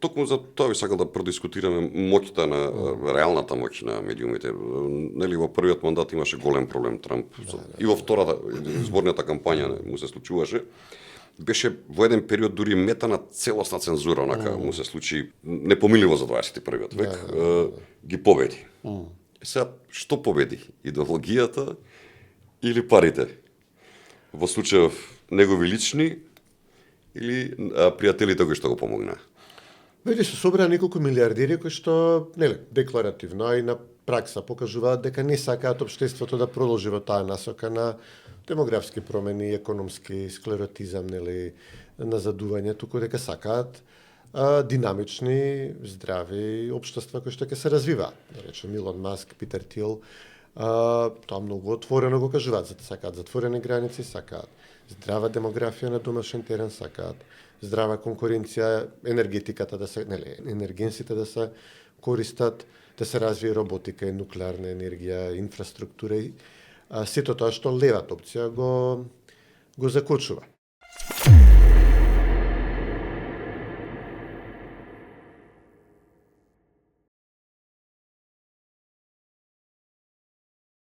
токму за тоа би сакал да продискутираме моќта на реалната моќ на медиумите. Нели во првиот мандат имаше голем проблем Трамп и во втората изборната кампања му се случуваше. Беше во еден период дури метана целосна цензура, онака му се случи непомиливо за 21-виот век, ги победи. Сега што победи? Идеологијата или парите? Во случајов негови лични или пријателите кои што го помогнаа? Веќе се собраа неколку милиардери кои што, нели, декларативно и на пракса покажуваат дека не сакаат општеството да продолжи во таа насока на демографски промени, економски склеротизам, нели, назадување, туку дека сакаат динамични, здрави општества кои што ќе се развиваат. Да речем Илон Маск, Питер Тил, тоа многу отворено го кажуваат, сакаат затворени граници, сакаат здрава демографија на домашен терен, сакаат здрава конкуренција, енергетиката да се, нели, енергенсите да се користат, да се развие роботика и нуклеарна енергија, инфраструктура и сето тоа што левата опција го закочува.